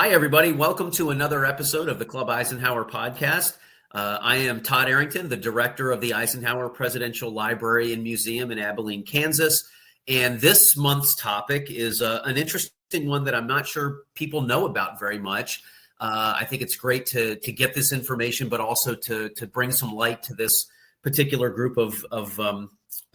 Hi, everybody. Welcome to another episode of the Club Eisenhower podcast. I am Todd Arrington, the director of the Eisenhower Presidential Library and Museum in Abilene, Kansas. And this month's topic is an interesting one that I'm not sure people know about very much. I think it's great to get this information, but also to bring some light to this particular group of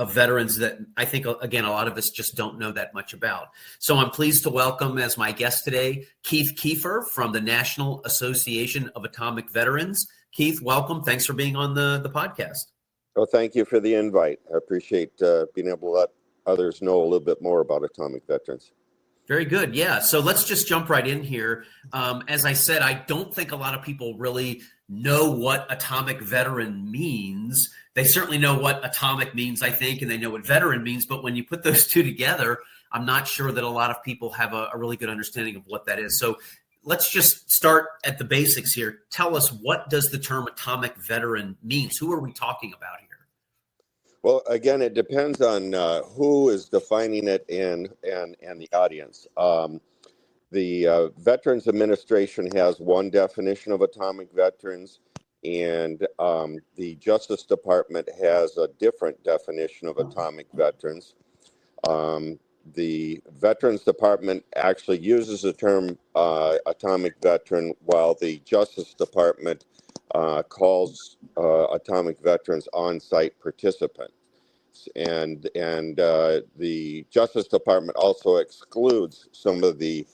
veterans that I think, again, a lot of us just don't know that much about. So I'm pleased to welcome as my guest today, Keith Kiefer from the National Association of Atomic Veterans. Keith, welcome. Thanks for being on the podcast. Well, thank you for the invite. I appreciate being able to let others know a little bit more about atomic veterans. Very good. Yeah. So let's just jump right in here. As I said, I don't think a lot of people really know what atomic veteran means. They certainly know what atomic means, I think, and they know what veteran means. But when you put those two together, I'm not sure that a lot of people have a really good understanding of what that is. So let's just start at the basics here. Tell us, what does the term atomic veteran means? Who are we talking about here? Well, again, it depends on who is defining it and the audience. The Veterans Administration has one definition of atomic veterans, and the Justice Department has a different definition of atomic veterans. The Veterans Department actually uses the term atomic veteran, while the Justice Department calls atomic veterans on-site participants. And the Justice Department also excludes some of the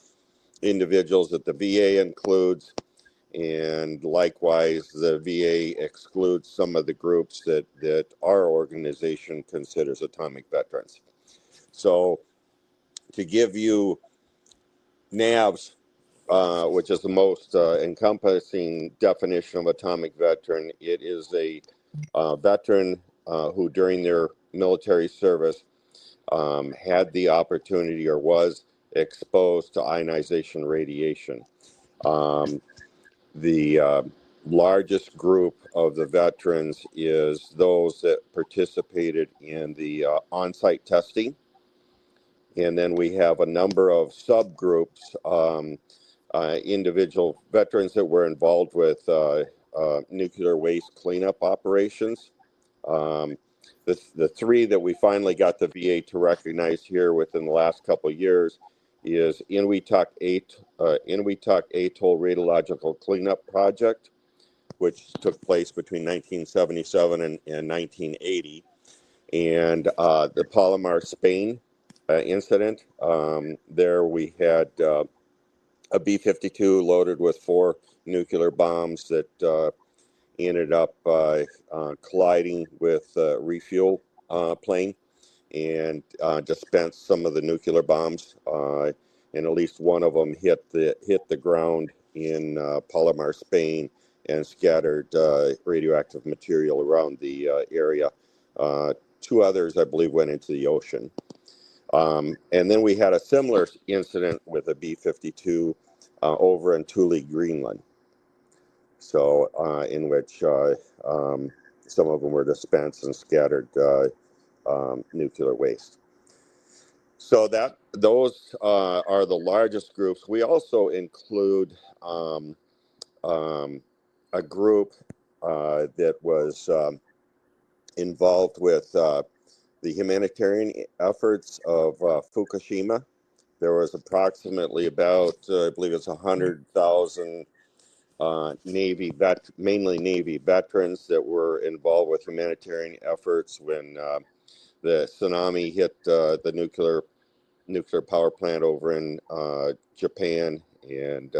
individuals that the VA includes, and likewise the VA excludes some of the groups that our organization considers atomic veterans. So to give you NAV's, which is the most encompassing definition of atomic veteran, it is a veteran who during their military service had the opportunity or was exposed to ionization radiation. The largest group of the veterans is those that participated in the on-site testing. And then we have a number of subgroups, individual veterans that were involved with nuclear waste cleanup operations. The three that we finally got the VA to recognize here within the last couple of years is Inuitak Atoll Radiological Cleanup Project, which took place between 1977 and 1980, and the Palomar, Spain incident. There we had a B-52 loaded with 4 nuclear bombs that ended up colliding with a refuel plane and dispensed some of the nuclear bombs, and at least one of them hit the ground in Palomar, Spain, and scattered radioactive material around the area. 2 others, I believe, went into the ocean. And then we had a similar incident with a B-52 over in Thule, Greenland. So in which some of them were dispensed and scattered nuclear waste. So those are the largest groups. We also include a group that was involved with the humanitarian efforts of Fukushima. There was approximately about, I believe it's 100,000 mainly Navy veterans that were involved with humanitarian efforts when the tsunami hit the nuclear power plant over in Japan, and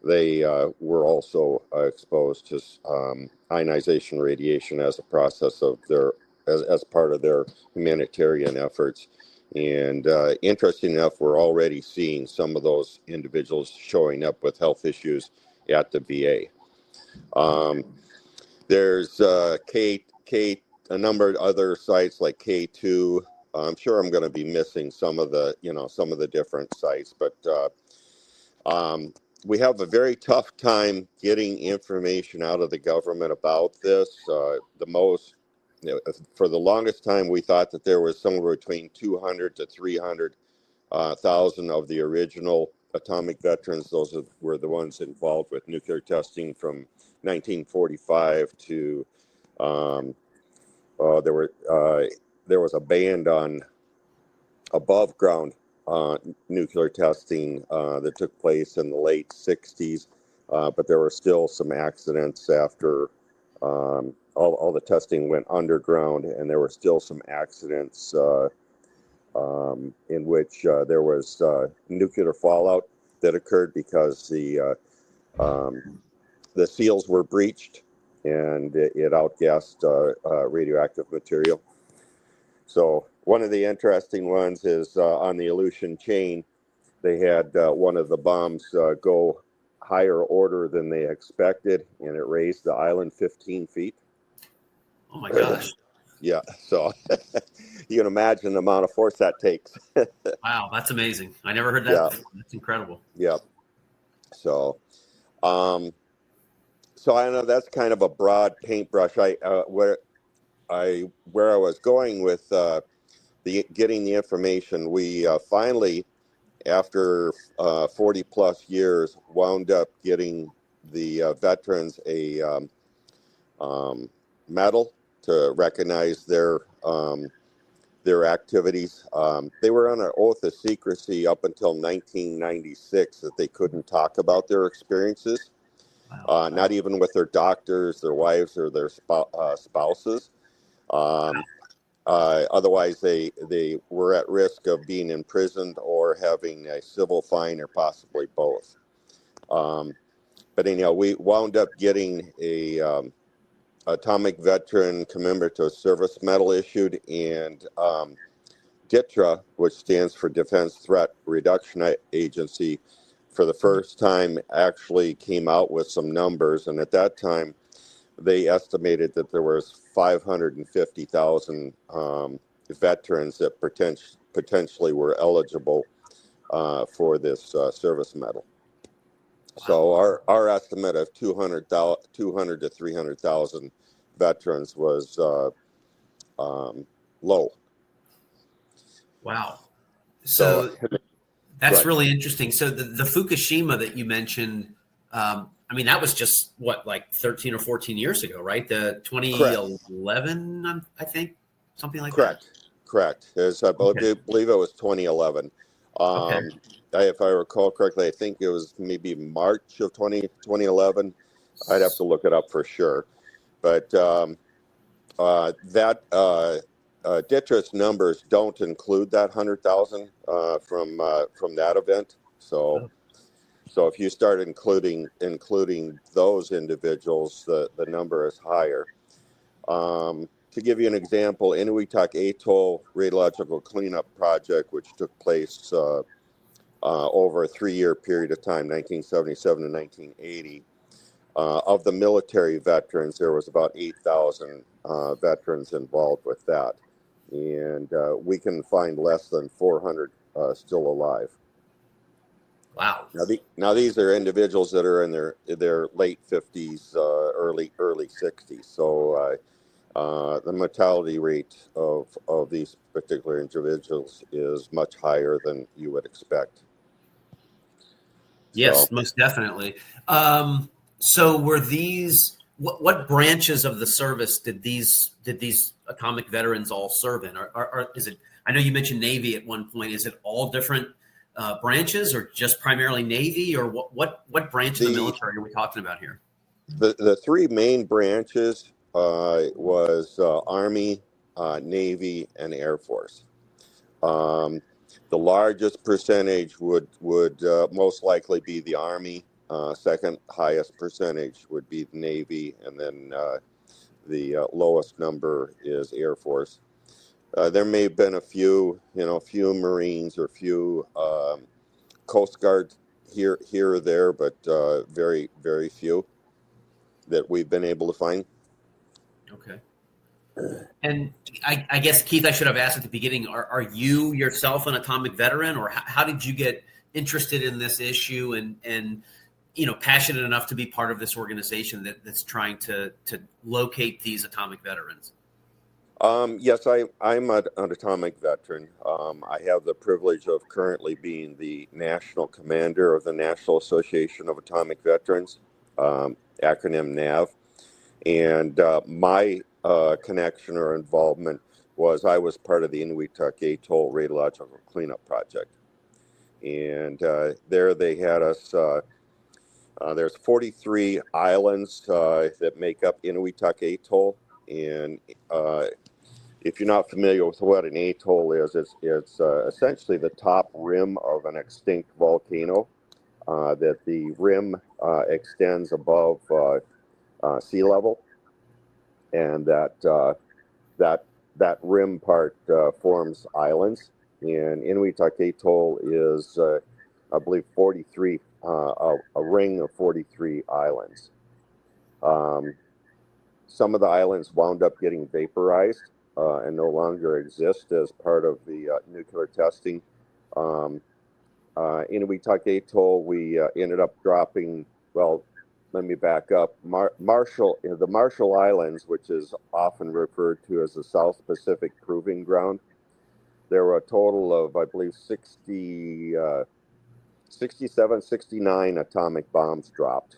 they were also exposed to ionization radiation as a process of as part of their humanitarian efforts. And interesting enough, we're already seeing some of those individuals showing up with health issues at the VA. There's a number of other sites like K2. I'm sure I'm going to be missing some of the different sites, but we have a very tough time getting information out of the government about this. For the longest time, we thought that there was somewhere between 200 to 300,000 of the original atomic veterans. Those were the ones involved with nuclear testing from 1945 to there was a ban on above ground nuclear testing that took place in the late 60s, but there were still some accidents after all the testing went underground, and there were still some accidents in which there was nuclear fallout that occurred because the seals were breached and it outgassed radioactive material. So one of the interesting ones is on the Aleutian chain, they had one of the bombs go higher order than they expected, and it raised the island 15 feet. Oh my gosh. Yeah, so you can imagine the amount of force that takes. Wow, that's amazing. I never heard that Yeah. before. That's incredible. Yeah. So, so I know that's kind of a broad paintbrush. Where I was going with getting the information, we finally, after 40 plus years, wound up getting the veterans a medal to recognize their activities. They were on an oath of secrecy up until 1996 that they couldn't talk about their experiences, Wow. not even with their doctors, their wives, or their spouses. Otherwise, they were at risk of being imprisoned or having a civil fine or possibly both. But anyhow, we wound up getting a Atomic Veteran Commemorative Service Medal issued, and DTRA, which stands for Defense Threat Reduction Agency, for the first time actually came out with some numbers, and at that time they estimated that there was 550,000 veterans that potentially were eligible for this service medal. So our estimate of 200 to 300,000 veterans was low. Wow. So that's right. really interesting. So the Fukushima that you mentioned, I mean, that was just like 13 or 14 years ago, right? The 2011, I think, something like that. Correct. I believe it was 2011. Okay. If I recall correctly, I think it was maybe March of 2011. I'd have to look it up for sure. But that DTRA's numbers don't include that 100,000 from that event. So if you start including those individuals, the number is higher. To give you an example, Inuitak Atoll Radiological Cleanup Project, which took place over a 3-year period of time, 1977 to 1980, of the military veterans, there was about 8,000 veterans involved with that. And we can find less than 400 still alive. Wow. Now these are individuals that are in their late 50s, early 60s. So the mortality rate of these particular individuals is much higher than you would expect. Yes, most definitely. So were these what branches of the service did these atomic veterans all serve in? Or is it? I know you mentioned Navy at one point. Is it all different branches, or just primarily Navy, or what branch of the military are we talking about here? The three main branches was Army, Navy, and Air Force. The largest percentage would most likely be the Army. Second highest percentage would be the Navy, and then the lowest number is Air Force. There may have been a few Marines or few Coast Guard here or there, but very, very few that we've been able to find. Okay. And I guess, Keith, I should have asked at the beginning, are you yourself an atomic veteran, or how did you get interested in this issue and passionate enough to be part of this organization that's trying to locate these atomic veterans? Yes, I'm an atomic veteran. I have the privilege of currently being the national commander of the National Association of Atomic Veterans, acronym NAV. And my connection or involvement was I was part of the Inuiatuk Atoll Radiological Cleanup Project. And there they had us, there's 43 islands that make up Inuiatuk Atoll. And if you're not familiar with what an atoll is, it's essentially the top rim of an extinct volcano. That the rim extends above sea level, and that rim part forms islands. And Inuiatuk Atoll is, I believe, 43 a ring of 43 islands. Some of the islands wound up getting vaporized and no longer exist as part of the nuclear testing. Inuiatuk Atoll, we ended up dropping, well, let me back up. The Marshall Islands, which is often referred to as the South Pacific Proving Ground, there were a total of, I believe, 67, 69 atomic bombs dropped.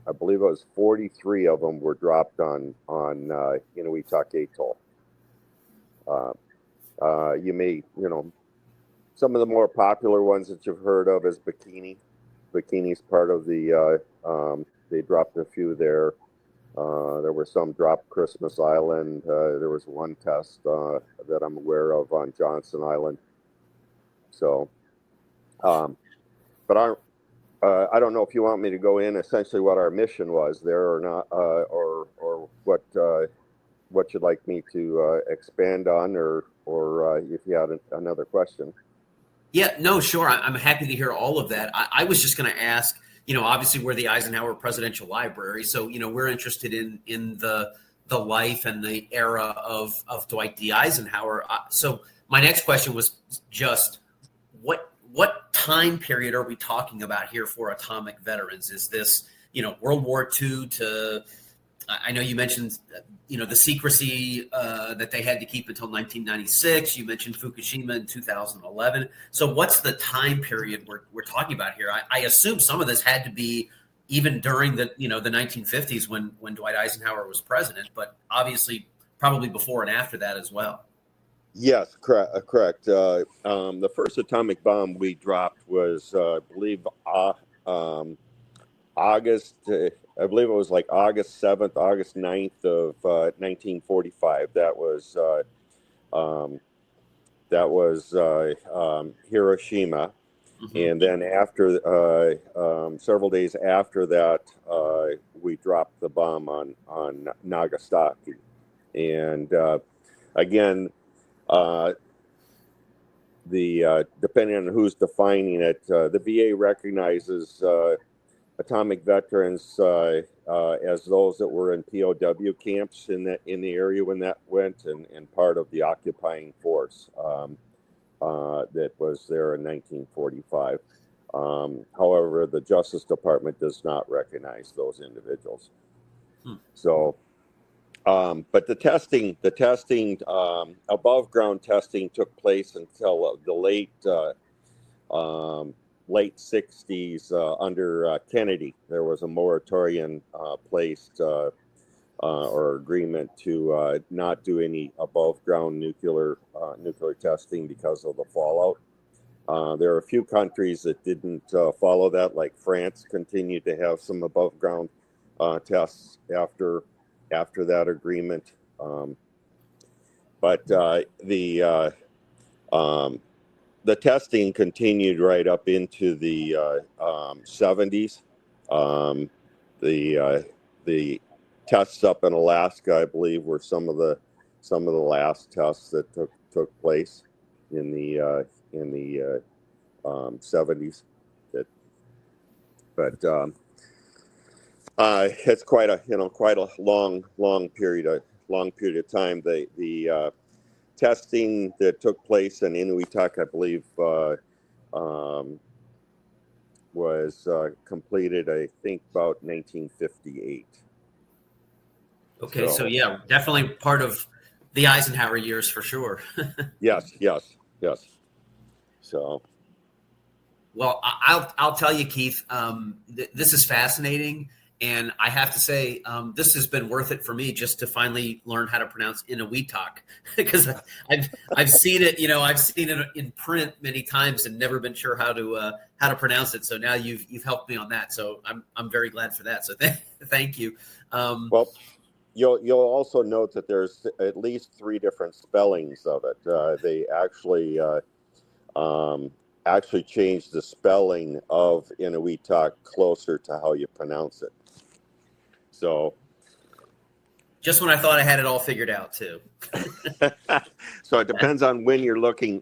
I believe it was 43 of them were dropped on Inuiatuk Atoll. You may, some of the more popular ones that you've heard of is Bikini. Bikini's part of the, they dropped a few there. There were some dropped Christmas Island. There was one test that I'm aware of on Johnson Island. So, but I don't know if you want me to go in essentially what our mission was there or not, or what you'd like me to expand on, or if you had another question. Yeah, no, sure. I'm happy to hear all of that. I was just going to ask, obviously we're the Eisenhower Presidential Library, so we're interested in the life and the era of Dwight D. Eisenhower. So my next question was just what time period are we talking about here for atomic veterans? Is this World War II to? I know you mentioned the secrecy that they had to keep until 1996. You mentioned Fukushima in 2011. So what's the time period we're talking about here? I assume some of this had to be even during the the 1950s when Dwight Eisenhower was president, but obviously probably before and after that as well. Yes, correct. The first atomic bomb we dropped was, I believe, August. I believe it was like August 7th, August 9th of 1945. That was Hiroshima. Mm-hmm. And then after several days after that, we dropped the bomb on Nagasaki. And again, depending on who's defining it, the VA recognizes atomic veterans as those that were in POW camps in the area when that went, and part of the occupying force that was there in 1945. However, the Justice Department does not recognize those individuals. So. But the testing, above ground testing took place until the late 60s under Kennedy. There was a moratorium placed or agreement to not do any above ground nuclear testing because of the fallout. There are a few countries that didn't follow that, like France continued to have some above ground tests after that agreement, but the testing continued right up into the 70s. The tests up in Alaska, I believe, were some of the last tests that took place in the 70s. It's quite a long period of time. The testing that took place in Inuiatuk, I believe, was completed, I think, about 1958. Okay, so yeah, definitely part of the Eisenhower years for sure. Yes. So, Well, I'll tell you, Keith. This is fascinating, and I have to say, this has been worth it for me just to finally learn how to pronounce Inuiatak because I've seen it. I've seen it in print many times and never been sure how to pronounce it. So now you've helped me on that. So I'm very glad for that. So thank you. well, you'll also note that there's at least 3 different spellings of it. They actually changed the spelling of Inuiatak closer to how you pronounce it. So, just when I thought I had it all figured out too. so it depends on when you're looking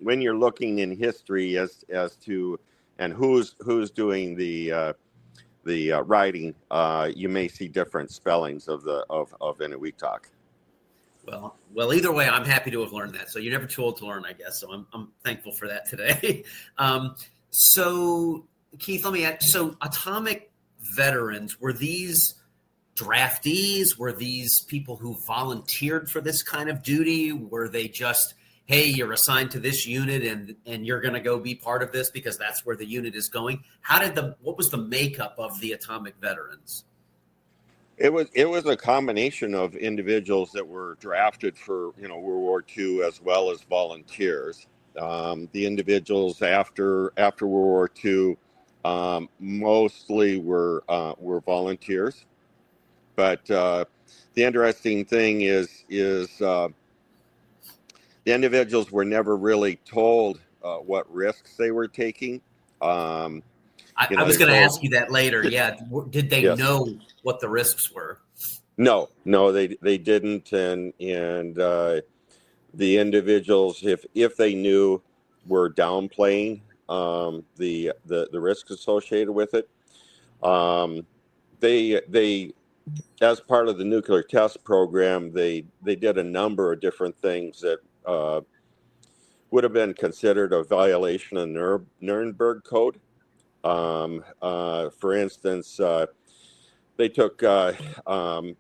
in history as to and who's doing the writing. You may see different spellings of Inuiatak. Well, either way, I'm happy to have learned that. So you're never too old to learn, I guess. So I'm thankful for that today. So Keith, let me ask, so atomic veterans, were these draftees? Were these people who volunteered for this kind of duty? Were they just, hey, you're assigned to this unit and you're going to go be part of this because that's where the unit is going? What was the makeup of the atomic veterans? It was a combination of individuals that were drafted for World War II as well as volunteers. The individuals after World War II mostly were volunteers, but the interesting thing is the individuals were never really told what risks they were taking. I was going to ask you that later. Yeah, did they know what the risks were? No, they didn't, and the individuals, if they knew, were downplaying the risks associated with it. They as part of the nuclear test program, they did a number of different things that would have been considered a violation of Nuremberg Code. For instance, they took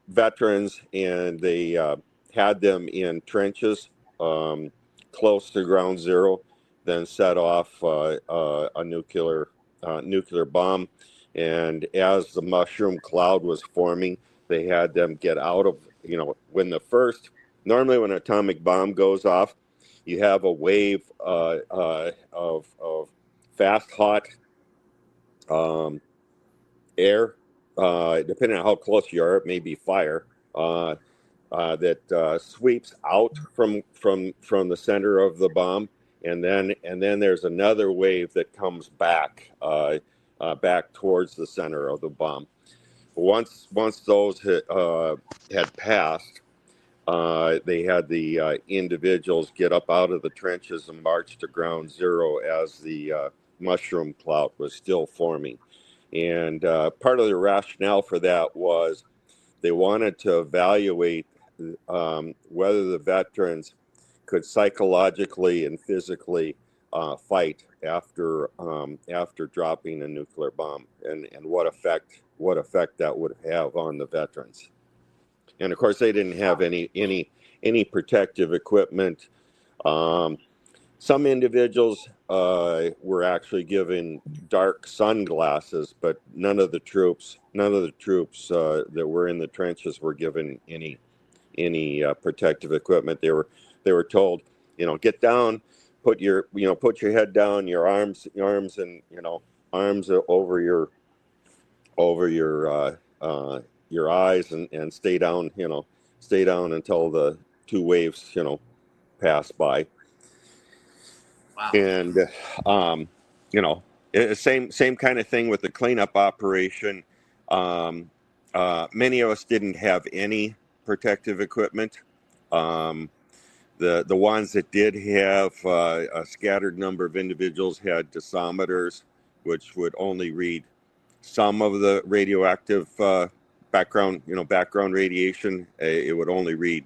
veterans and they had them in trenches close to ground zero, then set off a nuclear bomb. And as the mushroom cloud was forming, they had them get out of, normally when an atomic bomb goes off, you have a wave of fast, hot air, depending on how close you are, it may be fire, that sweeps out from the center of the bomb, and then there's another wave that comes back towards the center of the bomb. Once those had passed, they had the individuals get up out of the trenches and march to ground zero as the mushroom cloud was still forming. And part of the rationale for that was they wanted to evaluate whether the veterans could psychologically and physically fight after dropping a nuclear bomb, and what effect that would have on the veterans. And of course, they didn't have any protective equipment. Some individuals were actually given dark sunglasses, but none of the troops that were in the trenches were given any protective equipment. They were told, get down, put your head down, your arms and arms over your eyes, and stay down until the 2 waves pass by. Wow. And same kind of thing with the cleanup operation. Many of us didn't have any protective equipment. The ones that did have a scattered number of individuals had dosimeters, which would only read some of the radioactive background radiation. It would only read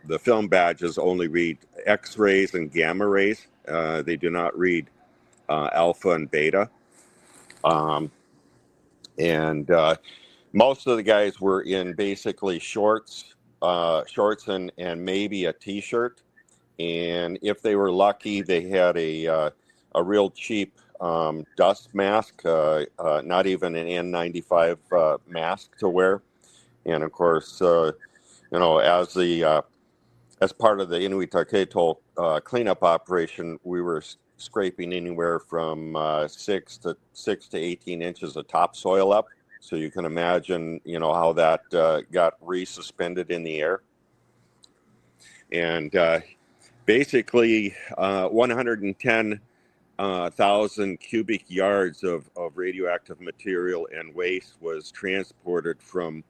the film badges only read X-rays and gamma rays. They do not read alpha and beta. most of the guys were in basically shorts and maybe a t-shirt. And if they were lucky, they had a real cheap dust mask, not even an N95 mask to wear. And of course, as part of the Inuit Atoll cleanup operation, we were scraping anywhere from 6 to 18 inches of topsoil up. So you can imagine, how that got resuspended in the air. And basically 110,000 cubic yards of radioactive material and waste was transported from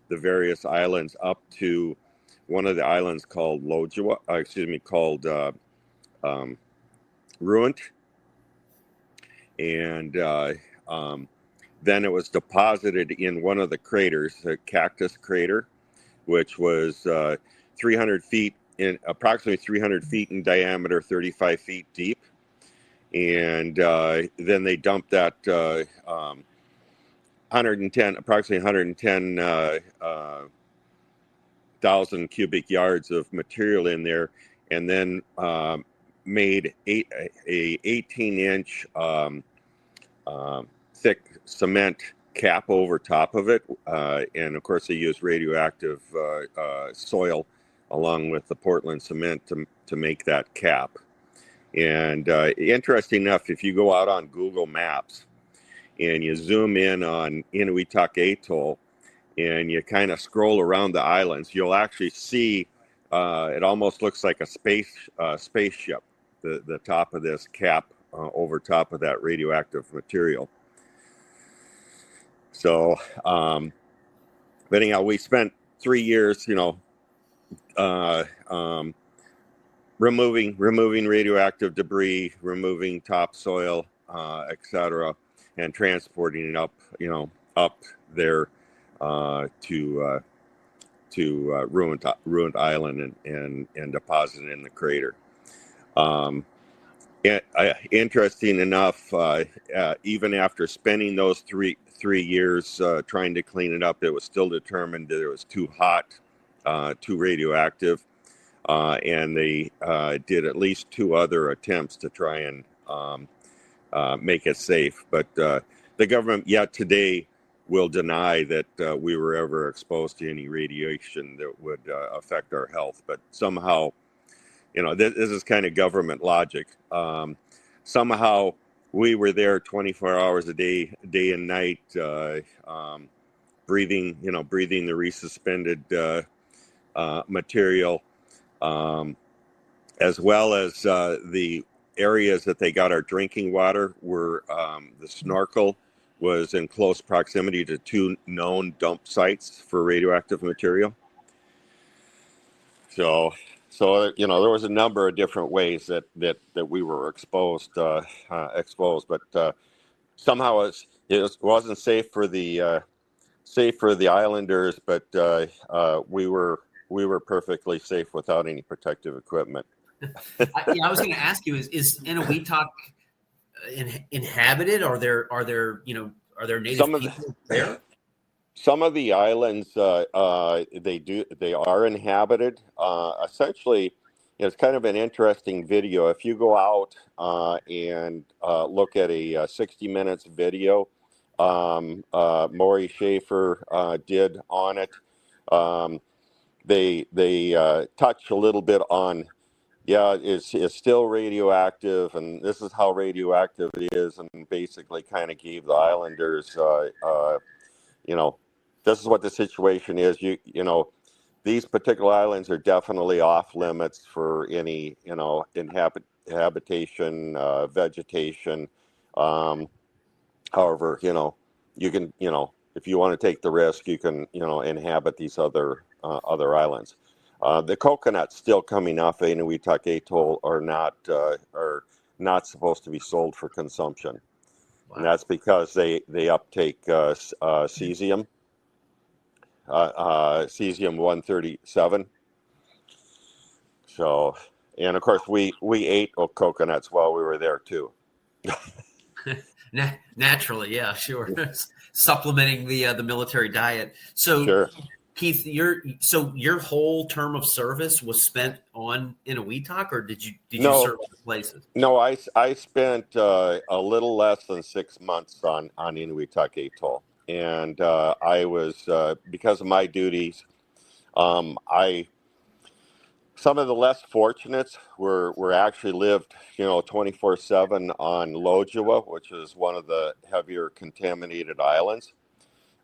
the various islands up to one of the islands called Ruint. And then it was deposited in one of the craters, the Cactus Crater, which was 300 feet approximately 300 feet in diameter, 35 feet deep. And then they dumped that approximately 110,000 cubic yards of material in there, and then made a 18-inch thick cement cap over top of it. And of course, they used radioactive soil along with the Portland cement to make that cap. And interesting enough, if you go out on Google Maps and you zoom in on Inuit Atoll and you kind of scroll around the islands, you'll actually see it almost looks like a spaceship, the top of this cap over top of that radioactive material. So, but anyhow, we spent 3 years, removing radioactive debris, removing topsoil, etc., and transporting it up there to Ruined Island and depositing it in the crater. Interesting enough, even after spending those three years trying to clean it up, it was still determined that it was too hot, too radioactive. And they did at least 2 other attempts to try and make it safe. But the government yet today will deny that we were ever exposed to any radiation that would affect our health. But somehow, this is kind of government logic. Somehow we were there 24 hours a day and night, breathing the resuspended material. As well as the areas that they got our drinking water were the snorkel was in close proximity to 2 known dump sites for radioactive material. So there was a number of different ways that we were exposed, but somehow it wasn't safe for the islanders, but we were perfectly safe without any protective equipment. I was going to ask you: Is Inuitak inhabited? Are there native people there? Some of the islands they are inhabited. Essentially, it's kind of an interesting video. If you go out and look at a 60 minutes video, Maury Schaefer did on it. They touch a little bit on, it's still radioactive, and this is how radioactive it is, and basically kind of gave the islanders, this is what the situation is. These particular islands are definitely off limits for any, habitation, vegetation. However, you can, if you want to take the risk, you can, inhabit these other islands. The coconuts still coming off Inuitak Atoll are not supposed to be sold for consumption. Wow. And that's because they uptake cesium. Cesium-137. So, and of course we ate coconuts while we were there too. Naturally, yeah, sure. Supplementing the military diet. So, Sure. Keith, your whole term of service was spent on Inuiatak, or did you No, serve other places? no, I spent a little less than 6 months on Inuitak Atoll, and I was because of my duties. I Some of the less fortunates were actually lived, 24/7 on Lojua, which is one of the heavier contaminated islands.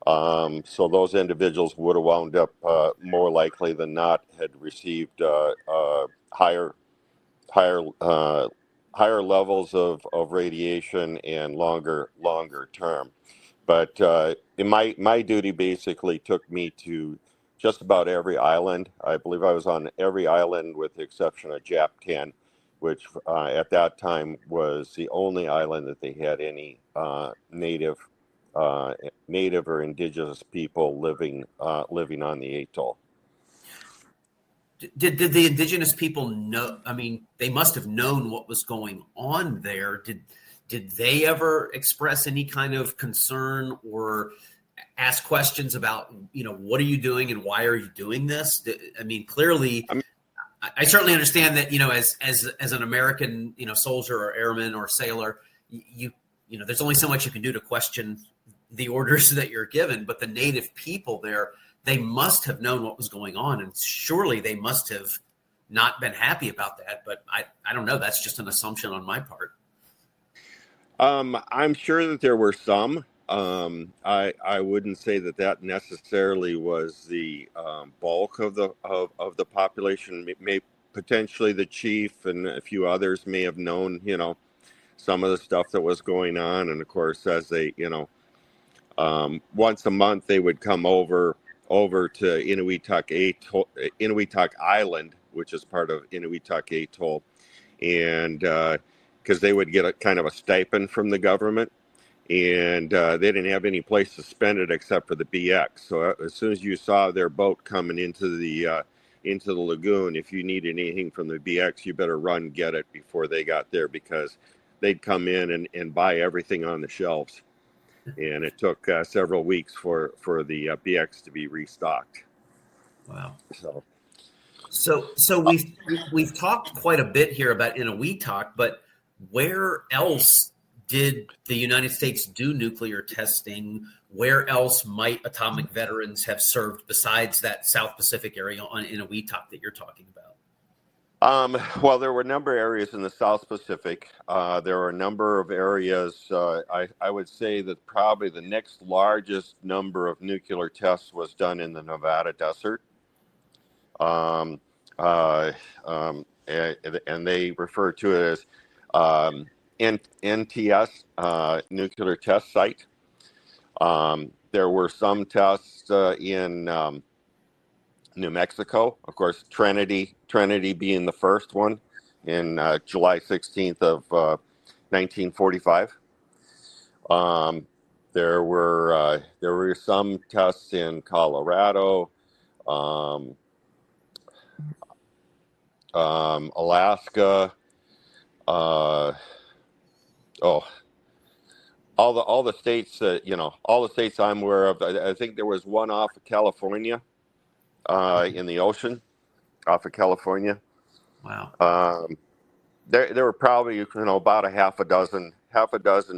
So those individuals would have wound up more likely than not had received higher higher higher levels of radiation and longer term. But in my duty basically took me to just about every island. I believe I was on every island with the exception of Jap 10, which at that time was the only island that they had any native or indigenous people living on the atoll. Did the indigenous people know? I mean, they must have known what was going on there. Did they ever express any kind of concern or ask questions about, what are you doing and why are you doing this? I mean, clearly, I certainly understand that, as an American, soldier or airman or sailor, there's only so much you can do to question the orders that you're given. But the native people there, they must have known what was going on, and surely they must have not been happy about that. But I don't know. That's just an assumption on my part. I'm sure that there were some. I wouldn't say that necessarily was the bulk of the population. May potentially the chief and a few others may have known, some of the stuff that was going on. And of course, as they, once a month they would come over to Inuiatak Island, which is part of Inuiatak Atoll, and because they would get a kind of a stipend from the government, and they didn't have any place to spend it except for the BX. So as soon as you saw their boat coming into the lagoon, if you needed anything from the BX, you better run get it before they got there, because they'd come in and buy everything on the shelves. And it took several weeks for the BX to be restocked. Wow. So we've talked quite a bit here about Inuiatak, but where else did the United States do nuclear testing? Where else might atomic veterans have served besides that South Pacific area on Inuiatak that you're talking about? Well, there were a number of areas in the South Pacific. There were a number of areas. I would say that probably the next largest number of nuclear tests was done in the Nevada desert. And they refer to it as NTS, nuclear test site. There were some tests in New Mexico, of course, Trinity being the first one in July 16th of 1945. There were some tests in Colorado, Alaska, all the states all the states I'm aware of. I think there was one off of California, in the ocean, off of California. Wow. There were probably about a half a dozen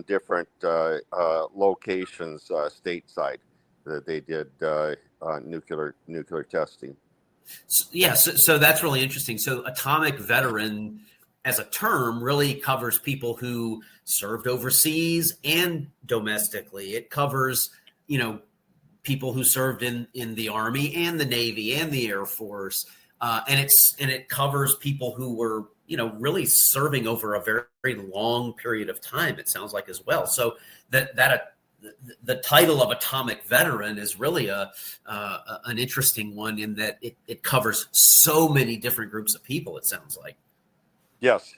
different locations stateside that they did nuclear testing. So that's really interesting. So atomic veteran as a term really covers people who served overseas and domestically. It covers, people who served in the Army and the Navy and the Air Force. And it covers people who were, really serving over a very, very long period of time, it sounds like, as well. So the title of atomic veteran is really an interesting one in that it covers so many different groups of people, it sounds like. Yes,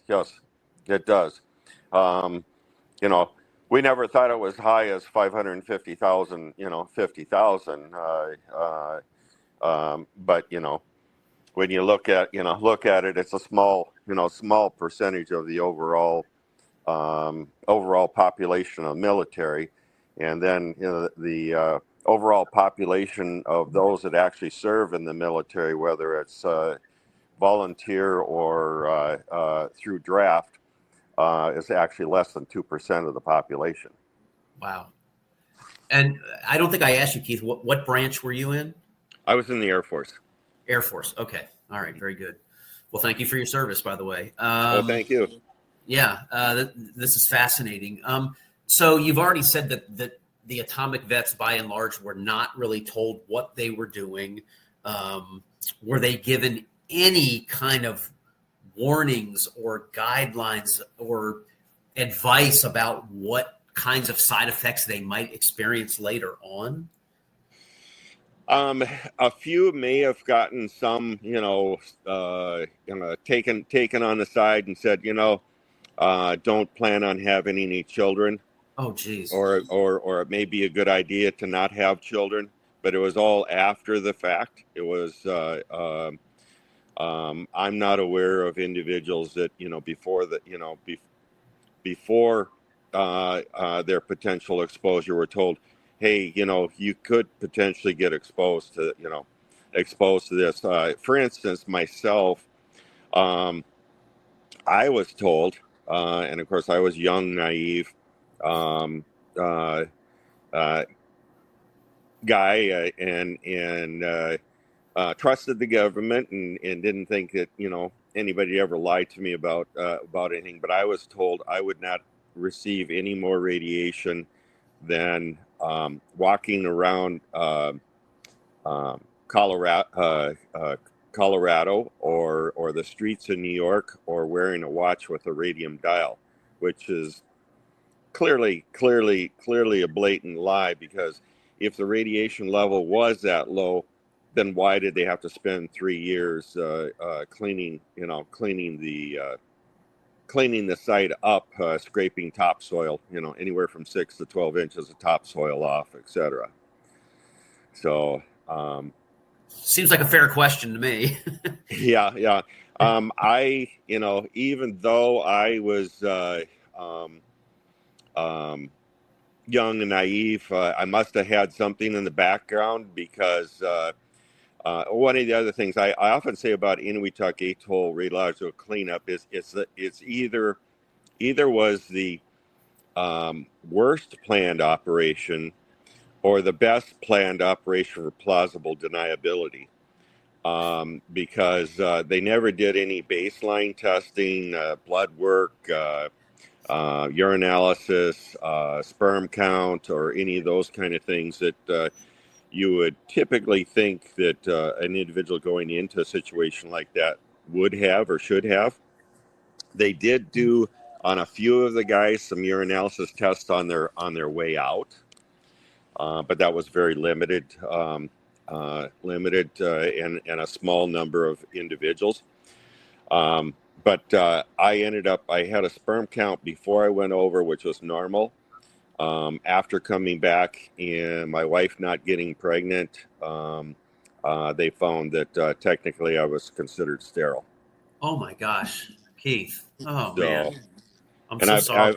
it does. We never thought it was high as 550,000, 50,000. But when you look at it, it's a small percentage of the overall overall population of military, and then the overall population of those that actually serve in the military, whether it's volunteer or through draft, is actually less than 2% of the population. Wow. And I don't think I asked you, Keith, what branch were you in? I was in the Air Force. Air Force. Okay. All right. Very good. Well, thank you for your service, by the way. Well, thank you. Yeah, this is fascinating. So you've already said that the atomic vets, by and large, were not really told what they were doing. Were they given any kind of warnings or guidelines or advice about what kinds of side effects they might experience later on? A few may have gotten some, taken on the side and said, don't plan on having any children. Oh, geez. Or it may be a good idea to not have children, but it was all after the fact. It was, I'm not aware of individuals that, before their potential exposure were told, hey, you could potentially get exposed to this. For instance, myself, I was told, and of course I was young, naive, guy, and trusted the government and didn't think that anybody ever lied to me about anything. But I was told I would not receive any more radiation than walking around Colorado or the streets of New York, or wearing a watch with a radium dial, which is clearly a blatant lie, because if the radiation level was that low, then why did they have to spend 3 years cleaning the site up, scraping topsoil, anywhere from 6 to 12 inches of topsoil off, etc. So seems like a fair question to me. yeah. I, even though I was young and naive, I must have had something in the background, because one of the other things I often say about Inuitak Atoll radiological cleanup is it's either was the worst planned operation or the best planned operation for plausible deniability, because they never did any baseline testing, blood work, urinalysis, sperm count, or any of those kind of things that you would typically think that an individual going into a situation like that would have or should have. They did do on a few of the guys some urinalysis tests on their way out, but that was very limited, and a small number of individuals. But I had a sperm count before I went over, which was normal. After coming back and my wife not getting pregnant, they found that technically I was considered sterile. Oh my gosh, Keith. Oh, So, man. I'm and so sorry.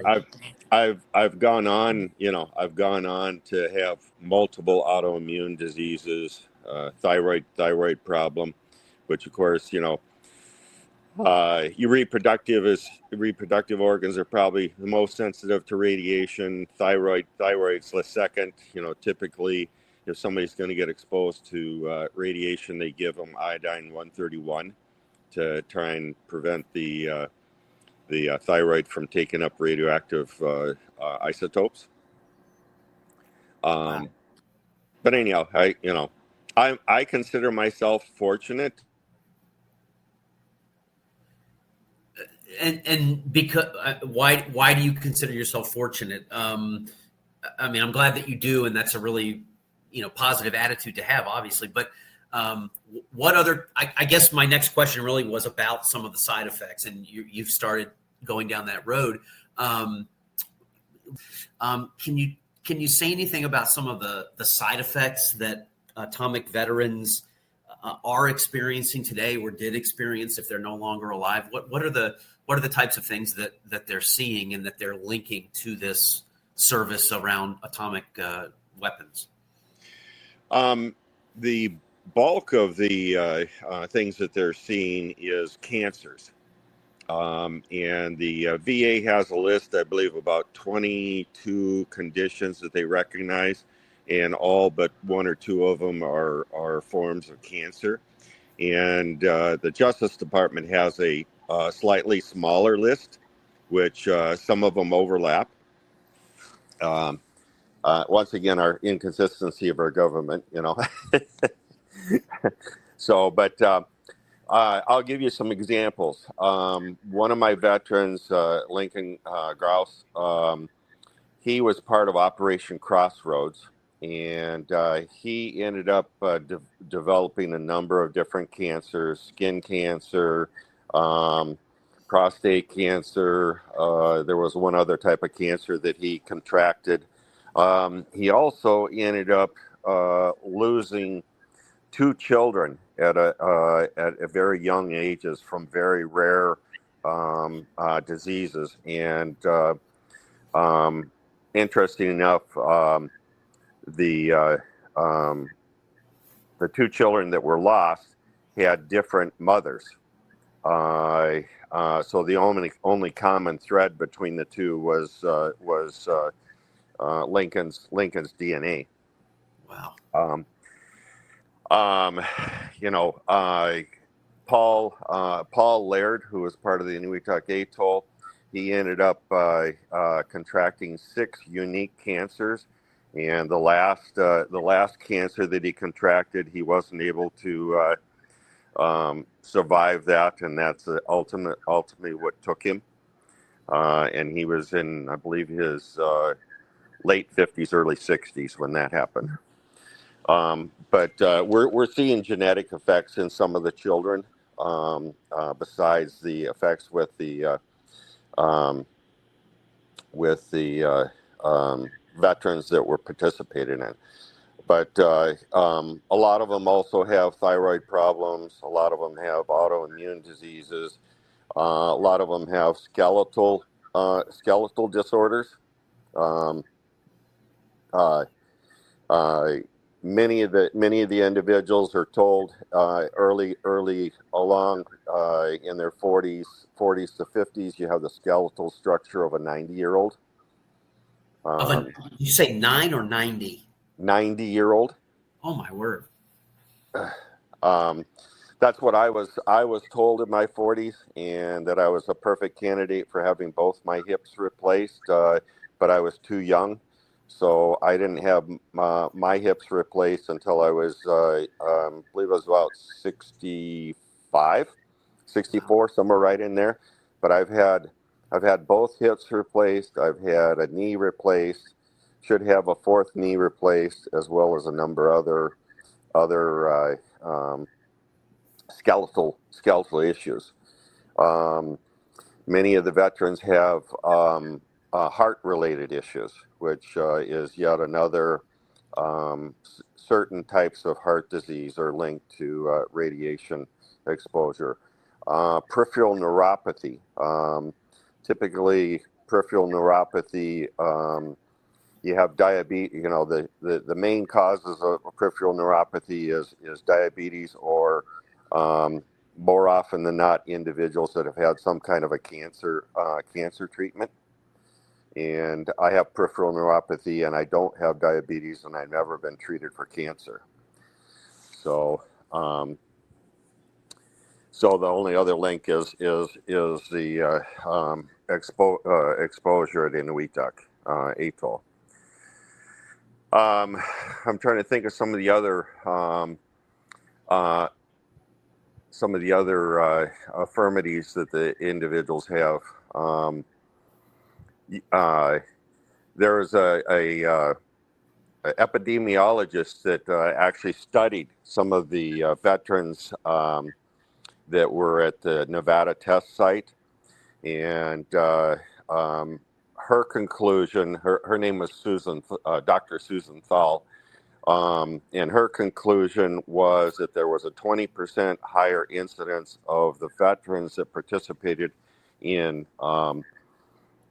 I've gone on, to have multiple autoimmune diseases, thyroid problem, which of course, your reproductive organs are probably the most sensitive to radiation. Thyroid's the second. Typically, if somebody's going to get exposed to radiation, they give them iodine-131 to try and prevent the thyroid from taking up radioactive isotopes. Wow. But anyhow, I consider myself fortunate. And because why do you consider yourself fortunate? I mean, I'm glad that you do, and that's a really positive attitude to have, obviously. But what other? I guess my next question really was about some of the side effects, and you've started going down that road. Can you say anything about some of the side effects that atomic veterans are experiencing today or did experience if they're no longer alive? What are the types of things that they're seeing and that they're linking to this service around atomic weapons? The bulk of the things that they're seeing is cancers. And the VA has a list, I believe, about 22 conditions that they recognize, and all but one or two of them are forms of cancer. And the Justice Department has a slightly smaller list, which some of them overlap. Once again, our inconsistency of our government, So, but I'll give you some examples. One of my veterans, Lincoln Grouse, he was part of Operation Crossroads, and he ended up developing a number of different cancers: skin cancer, prostate cancer. There was one other type of cancer that he contracted. He also ended up losing two children at a very young ages from very rare diseases. And interesting enough, the two children that were lost had different mothers. So the only common thread between the two was Lincoln's DNA. Wow. Paul Laird, who was part of the Inuiatuk Atoll, he ended up contracting 6 unique cancers, and the last cancer that he contracted, he wasn't able to survive that, and that's ultimately what took him. And he was in, I believe, his late 50s, early 60s when that happened. But we're seeing genetic effects in some of the children, besides the effects with the veterans that were participating in. But a lot of them also have thyroid problems. A lot of them have autoimmune diseases. A lot of them have skeletal disorders. Many of the individuals are told early along in their 40s to 50s, you have the skeletal structure of a 90-year-old. You say 9 or 90? 90-year-old. Oh my word. That's what I was told in my 40s, and that I was a perfect candidate for having both my hips replaced, but I was too young. So I didn't have my hips replaced until I was, I believe I was about 65, 64, somewhere right in there. But I've had both hips replaced. I've had a knee replaced. Should have a fourth knee replaced, as well as a number of other skeletal issues. Many of the veterans have heart-related issues, which is yet another. Certain types of heart disease are linked to radiation exposure. Peripheral neuropathy. Typically, peripheral neuropathy, you have diabetes. The main causes of peripheral neuropathy is diabetes, or more often than not, individuals that have had some kind of a cancer treatment. And I have peripheral neuropathy, and I don't have diabetes, and I've never been treated for cancer. So, so the only other link is the exposure at Inuiatuk Atoll. I'm trying to think of some of the other infirmities that the individuals have. There was a epidemiologist that actually studied some of the veterans that were at the Nevada test site, and her conclusion, her name was Dr. Susan Thal. And her conclusion was that there was a 20% higher incidence of the veterans that participated in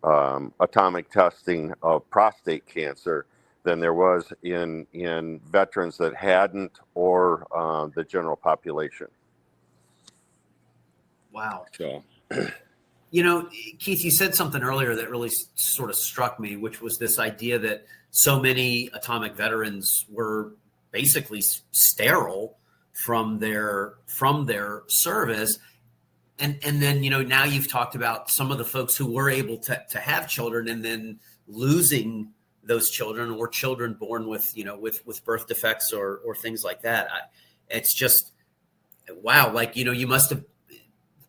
atomic testing of prostate cancer than there was in veterans that hadn't, or the general population. Wow. So, Keith, you said something earlier that really sort of struck me, which was this idea that so many atomic veterans were basically sterile from their service. And then, now you've talked about some of the folks who were able to have children and then losing those children, or children born with birth defects or things like that. It's just, wow. Like, you must have,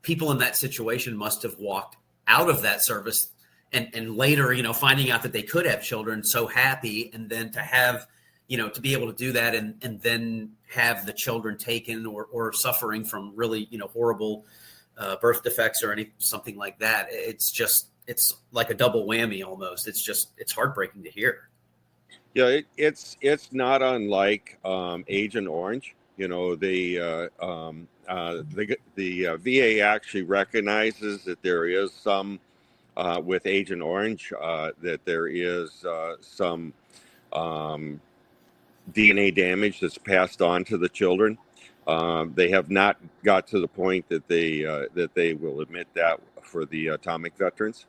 people in that situation must have walked out of that service and later, finding out that they could have children, so happy. And then to have, to be able to do that and then have the children taken or suffering from really, horrible birth defects or something like that. It's like a double whammy almost. It's heartbreaking to hear. Yeah, it's not unlike Agent Orange. The VA actually recognizes that there is some with Agent Orange, that there is some DNA damage that's passed on to the children. They have not got to the point that they will admit that for the atomic veterans.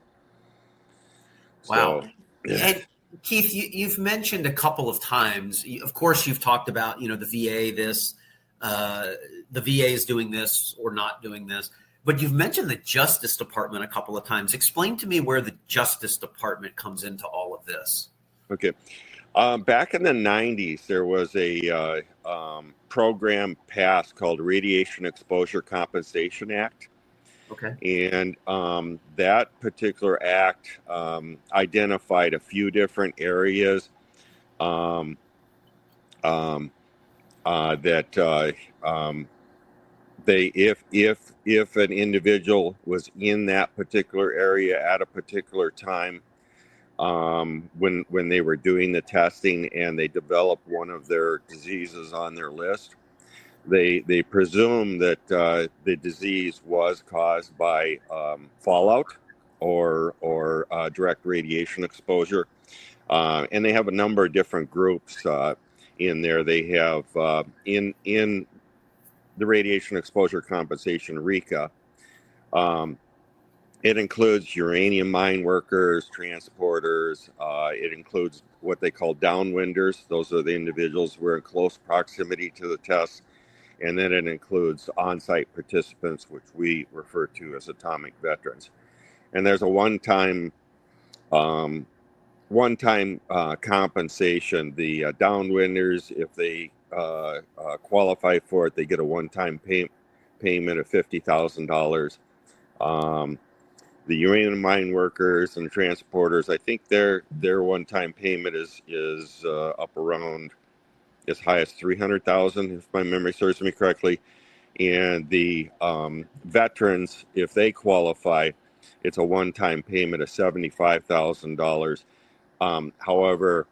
Wow. So, And Keith, you've mentioned a couple of times, of course, you've talked about, the VA, the VA is doing this or not doing this, but you've mentioned the Justice Department a couple of times. Explain to me where the Justice Department comes into all of this. Okay. Back in the 90s, there was a program passed called Radiation Exposure Compensation Act. Okay. And that particular act identified a few different areas that if an individual was in that particular area at a particular time, when they were doing the testing and they developed one of their diseases on their list, they presume that the disease was caused by fallout or direct radiation exposure, and they have a number of different groups in there. They have in the radiation exposure compensation, RECA. It includes uranium mine workers, transporters. It includes what they call downwinders. Those are the individuals who are in close proximity to the test. And then it includes on-site participants, which we refer to as atomic veterans. And there's a one-time compensation. The downwinders, if they qualify for it, they get a one-time payment of $50,000. The uranium mine workers and transporters, I think their one-time payment is up around as high as $300,000, if my memory serves me correctly. And the veterans, if they qualify, it's a one-time payment of $75,000. However,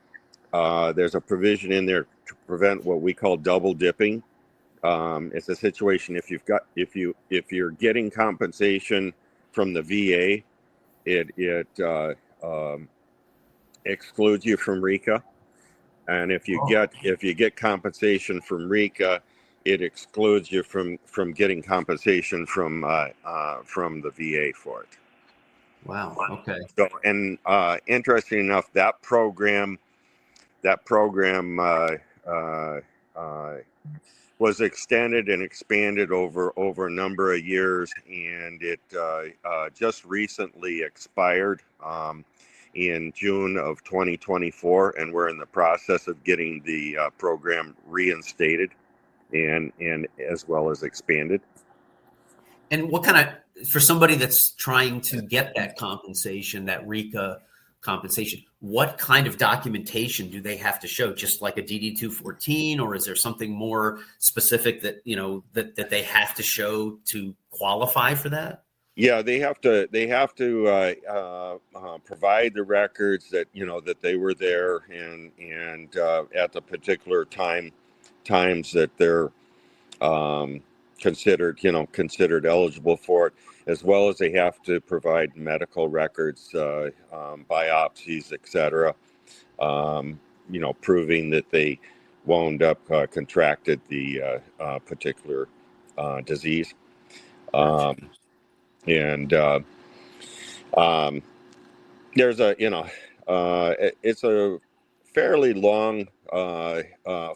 there's a provision in there to prevent what we call double dipping. It's a situation if you're getting compensation from the VA, it excludes you from RECA, and if you get compensation from RECA, it excludes you from getting compensation from the VA for it. Wow. Okay. So, and interesting enough, that program was extended and expanded over a number of years, and it just recently expired in June of 2024, and we're in the process of getting the program reinstated and as well as expanded. And what kind of, for somebody that's trying to get that compensation, that RECA compensation, what kind of documentation do they have to show? Just like a DD-214, or is there something more specific that, that they have to show to qualify for that? Yeah, they have to. They have to provide the records that that they were there and at the particular times that they're um, considered eligible for it, as well as they have to provide medical records, biopsies, etc. Proving that they wound up contracted the particular disease. Um, and um, there's it's a fairly long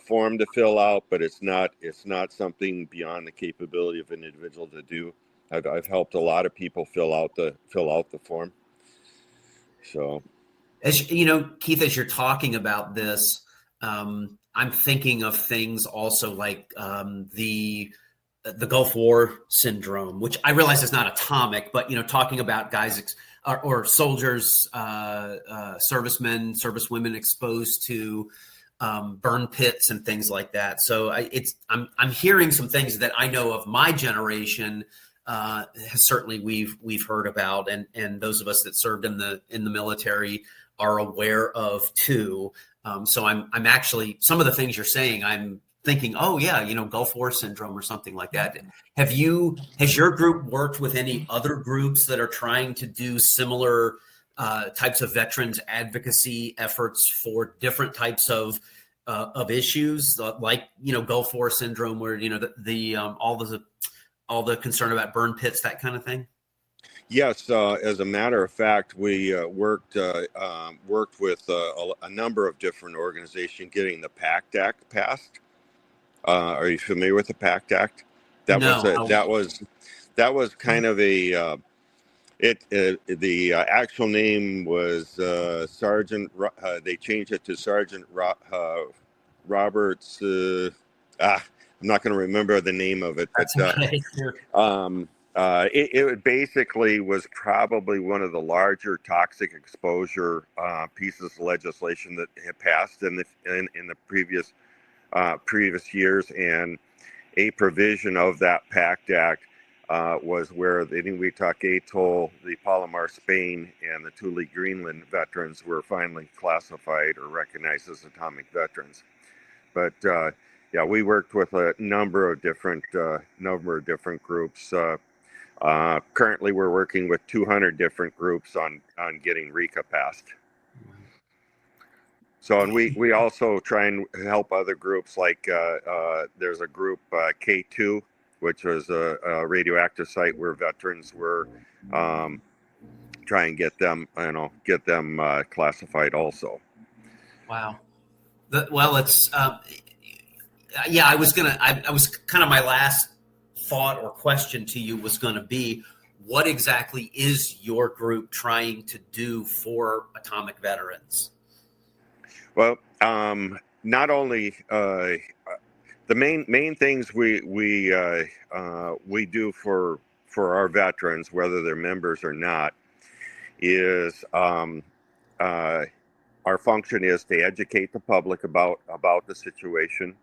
form to fill out, but it's not something beyond the capability of an individual to do. I've helped a lot of people fill out the form. So, As you know, Keith, as you're talking about this, I'm thinking of things also like the Gulf War syndrome, which I realize is not atomic, but talking about guys or soldiers, servicemen, servicewomen exposed to burn pits and things like that. So I'm hearing some things that I know of my generation. Certainly we've heard about, and those of us that served in the military are aware of too. So I'm actually, some of the things you're saying, I'm thinking, oh yeah, Gulf War syndrome or something like that. Has your group worked with any other groups that are trying to do similar types of veterans advocacy efforts for different types of issues, like Gulf War syndrome, where all the concern about burn pits, that kind of thing? yes, as a matter of fact, we worked with a number of different organizations getting the PACT Act passed. Are you familiar with the PACT Act? No. That was kind of a the actual name was Sergeant. They changed it to Sergeant Roberts. I'm not going to remember the name of it, but Okay. it basically was probably one of the larger toxic exposure pieces of legislation that had passed in the previous years, and a provision of that PACT Act was where the Inuit Atoll, the Palomar, Spain, and the Thule, Greenland veterans were finally classified or recognized as atomic veterans. But yeah, we worked with a number of different groups. Currently, we're working with 200 different groups on getting RECA passed. So, and we also try and help other groups, like there's a group, K2, which was a radioactive site where veterans were try and get them classified also. Wow. It's yeah. I was kind of, my last thought or question to you was going to be, what exactly is your group trying to do for atomic veterans? Well, not only the main things we do for our veterans, whether they're members or not, is our function is to educate the public about the situation.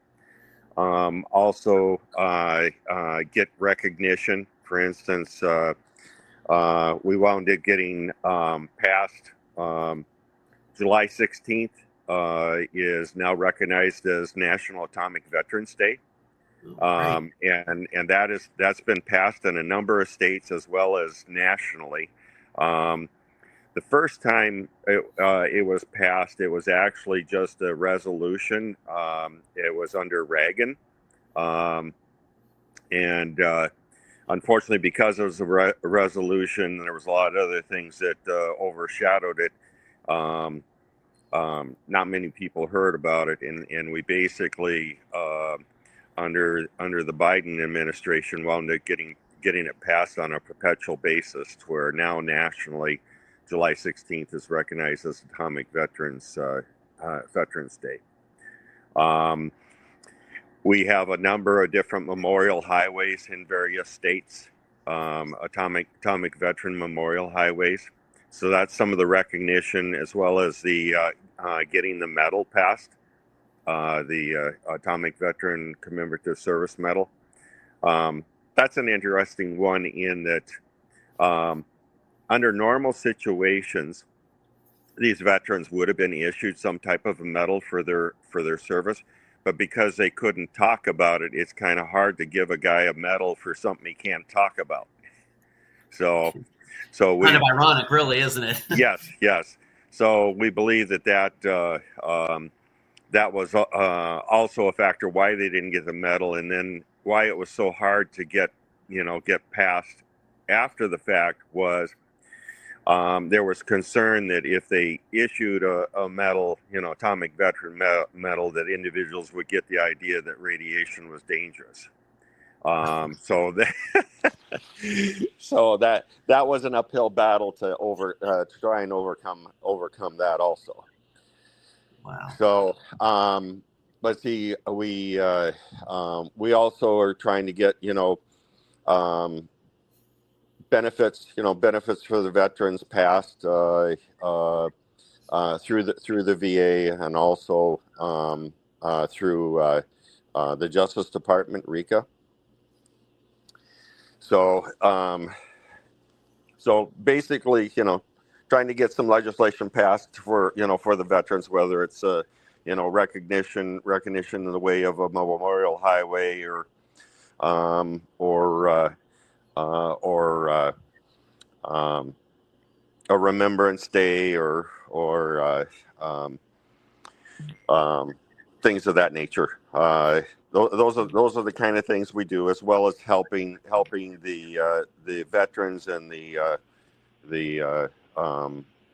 Also, get recognition. For instance, we wound up getting passed. July 16th is now recognized as National Atomic Veterans Day. And that's been passed in a number of states as well as nationally. The first time it was passed, it was actually just a resolution. It was under Reagan. And unfortunately, because it was a resolution, there was a lot of other things that overshadowed it. Not many people heard about it, and we basically, under the Biden administration, wound up getting it passed on a perpetual basis, to where now nationally, July 16th is recognized as Atomic Veterans Day. We have a number of different memorial highways in various states, atomic veteran memorial highways. So that's some of the recognition, as well as the getting the medal passed, the Atomic Veteran Commemorative Service Medal. That's an interesting one, in that Under normal situations, these veterans would have been issued some type of a medal for their service, but because they couldn't talk about it, it's kind of hard to give a guy a medal for something he can't talk about. So Kind of we ironic, really, isn't it? yes. So we believe that was also a factor why they didn't get the medal, and then why it was so hard to get past after the fact was there was concern that if they issued a medal, atomic veteran medal, that individuals would get the idea that radiation was dangerous. So that was an uphill battle to try and overcome that also. Wow. So let's see, we also are trying to get benefits for the veterans passed through the VA, and also through the Justice Department, RICA. So basically, trying to get some legislation passed for the veterans, whether it's recognition in the way of a memorial highway or a remembrance day or things of that nature. Those are the kind of things we do, as well as helping the veterans and the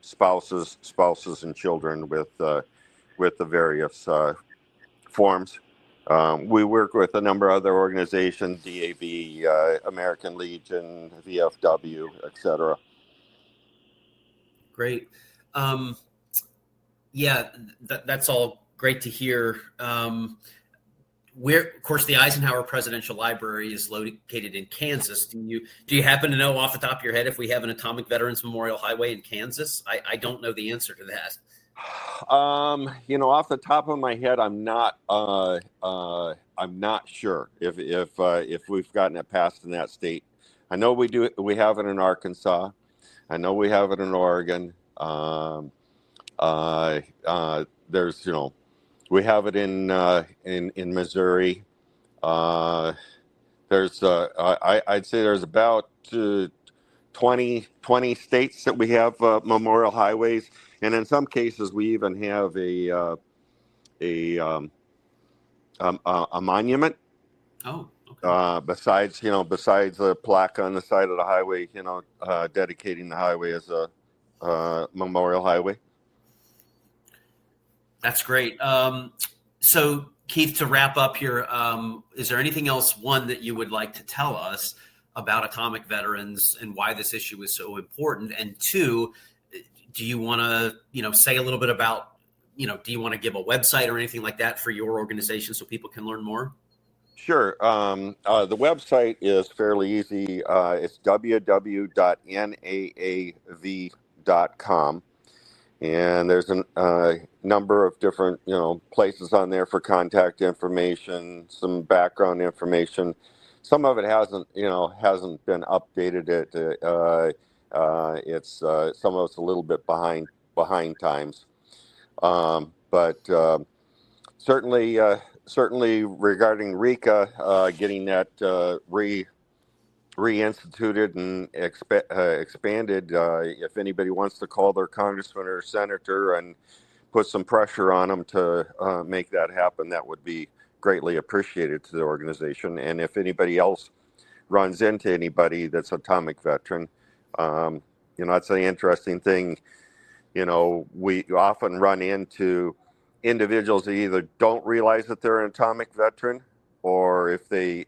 spouses and children with the various forms. We work with a number of other organizations: DAV, American Legion, VFW, etc. Great. That's all great to hear. Of course, the Eisenhower Presidential Library is located in Kansas. Do you happen to know off the top of your head if we have an Atomic Veterans Memorial Highway in Kansas? I don't know the answer to that. Off the top of my head, I'm not sure if we've gotten it passed in that state. I know we do. We have it in Arkansas. I know we have it in Oregon. There's we have it in Missouri. There's I'd say there's about 20 states that we have memorial highways, and in some cases we even have a monument. Oh, okay. Besides a plaque on the side of the highway, dedicating the highway as a memorial highway. That's great. So, Keith, to wrap up here, is there anything else, one, that you would like to tell us about atomic veterans and why this issue is so important? And two, do you want to, say a little bit about, do you want to give a website or anything like that for your organization so people can learn more? Sure. The website is fairly easy. It's www.naav.com. And there's a number of different, places on there for contact information, some background information. Some of it hasn't been updated. It's some of it's a little bit behind times. But certainly regarding RICA, getting that reinstituted and expanded. If anybody wants to call their congressman or senator and put some pressure on them to make that happen, that would be greatly appreciated to the organization. And if anybody else runs into anybody that's atomic veteran, that's an interesting thing. We often run into individuals that either don't realize that they're an atomic veteran, or if they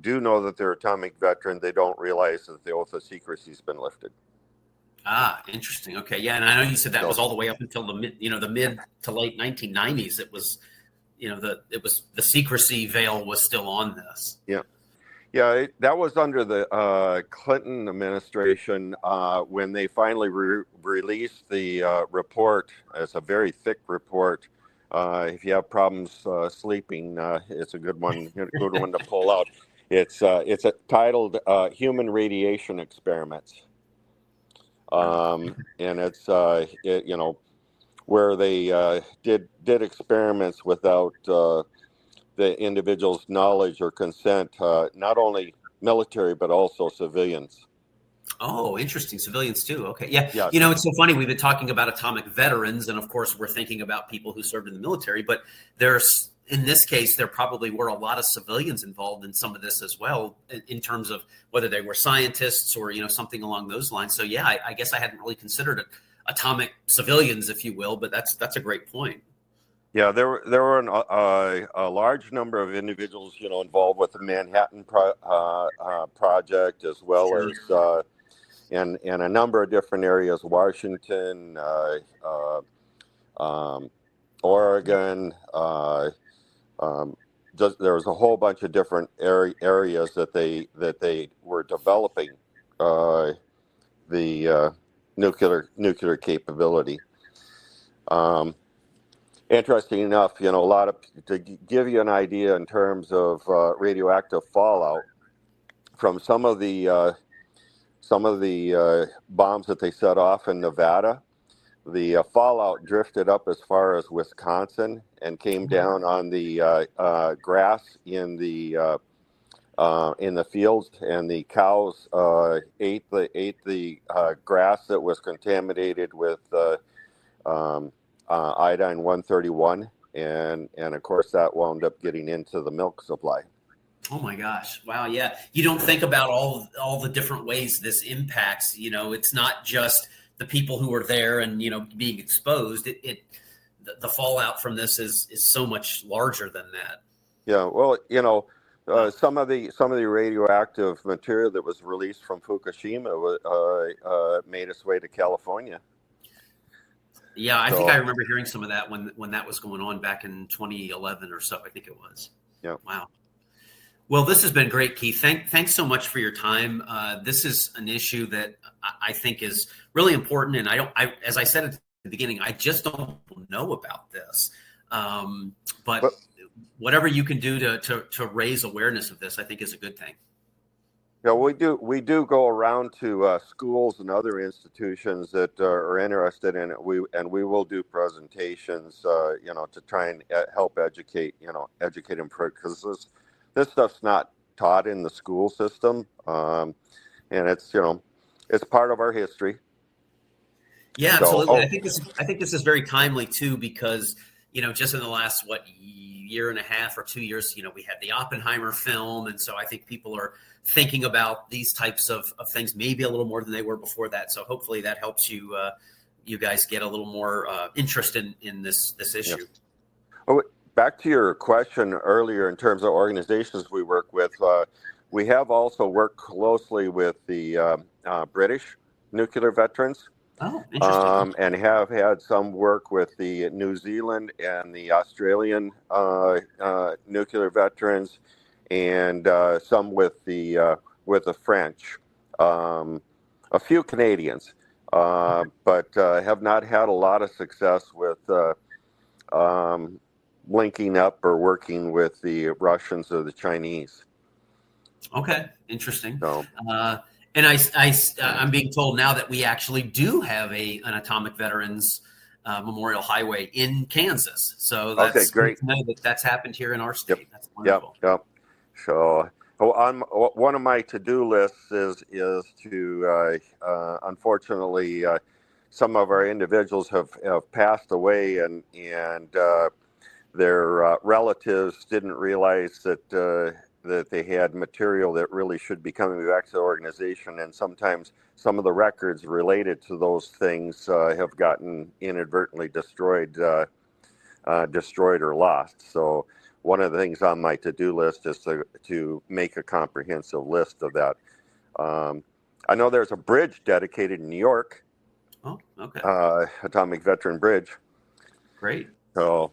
do know that they're atomic veteran, they don't realize that the oath of secrecy has been lifted. Ah, interesting. Okay, yeah, and I know you said that was all the way up until the mid to late 1990s. It was, the secrecy veil was still on this. Yeah, that was under the Clinton administration when they finally released the report. It's a very thick report. If you have problems sleeping, it's a good one to pull out. It's titled "Human Radiation Experiments," and it's where they did experiments without the individual's knowledge or consent, not only military but also civilians. Oh, interesting. Civilians too. Okay. Yeah. Yes. It's so funny. We've been talking about atomic veterans, and of course, we're thinking about people who served in the military, but in this case, there probably were a lot of civilians involved in some of this as well, in terms of whether they were scientists or, something along those lines. So, yeah, I guess I hadn't really considered it atomic civilians, if you will, but that's a great point. Yeah, there were a large number of individuals, involved with the Manhattan Project, as well as in a number of different areas, Washington, Oregon. There was a whole bunch of different areas that they were developing the nuclear capability. Interesting enough, to give you an idea in terms of radioactive fallout from some of the bombs that they set off in Nevada. The fallout drifted up as far as Wisconsin and came down on the grass in the fields, and the cows ate the grass that was contaminated with iodine 131, and of course that wound up getting into the milk supply. Oh my gosh. Wow. Yeah. You don't think about all the different ways this impacts, it's not just the people who are there and, being exposed. The fallout from this is so much larger than that. Yeah. Well, some of the radioactive material that was released from Fukushima made its way to California. Yeah, I think I remember hearing some of that when that was going on back in 2011 or so. I think it was. Yeah. Wow. Well, this has been great, Keith. Thanks so much for your time. This is an issue that I think is really important, and as I said at the beginning, I just don't know about this. But whatever you can do to raise awareness of this, I think is a good thing. Yeah, we do go around to schools and other institutions that are interested in it. We will do presentations, to try and help educate them, because this stuff's not taught in the school system, and it's part of our history. Yeah, absolutely. I think this is very timely too, because just in the last year and a half or 2 years, we had the Oppenheimer film, and so I think people are thinking about these types of things maybe a little more than they were before that. So hopefully that helps you guys get a little more interest in this issue. Yes. Oh, back to your question earlier in terms of organizations we work with, we have also worked closely with the British nuclear veterans. Oh, interesting. And have had some work with the New Zealand and the Australian nuclear veterans, and some with the French, a few Canadians, but have not had a lot of success with linking up or working with the Russians or the Chinese. Okay, interesting. So, and I'm being told now that we actually do have an atomic veterans memorial highway in Kansas. So that's great to know that's happened here in our state. Yep. That's wonderful. Yep. So on one of my to-do lists is to unfortunately some of our individuals have passed away, and their relatives didn't realize that they had material that really should be coming back to the organization, and sometimes some of the records related to those things have gotten inadvertently destroyed or lost. So one of the things on my to-do list is to make a comprehensive list of that. I know there's a bridge dedicated in New York. Oh, okay. Atomic Veteran Bridge. Great. So,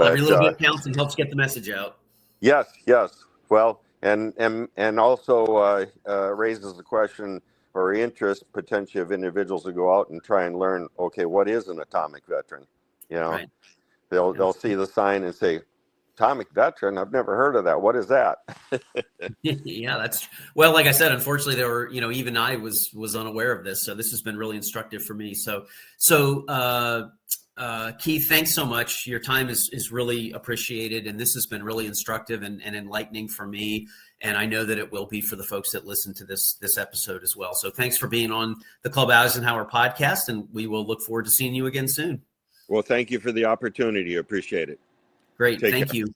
every little bit counts and helps get the message out. Yes. Well, and also raises the question or interest potentially of individuals to go out and try and learn. Okay, what is an atomic veteran? Right. They'll see the sign and say, atomic veteran. I've never heard of that. What is that? Yeah, well, like I said, unfortunately there were, even I was unaware of this. So this has been really instructive for me. So Keith, thanks so much. Your time is really appreciated. And this has been really instructive and enlightening for me. And I know that it will be for the folks that listen to this episode as well. So thanks for being on the Club Eisenhower podcast, and we will look forward to seeing you again soon. Well, thank you for the opportunity. Appreciate it. Great. Thank you.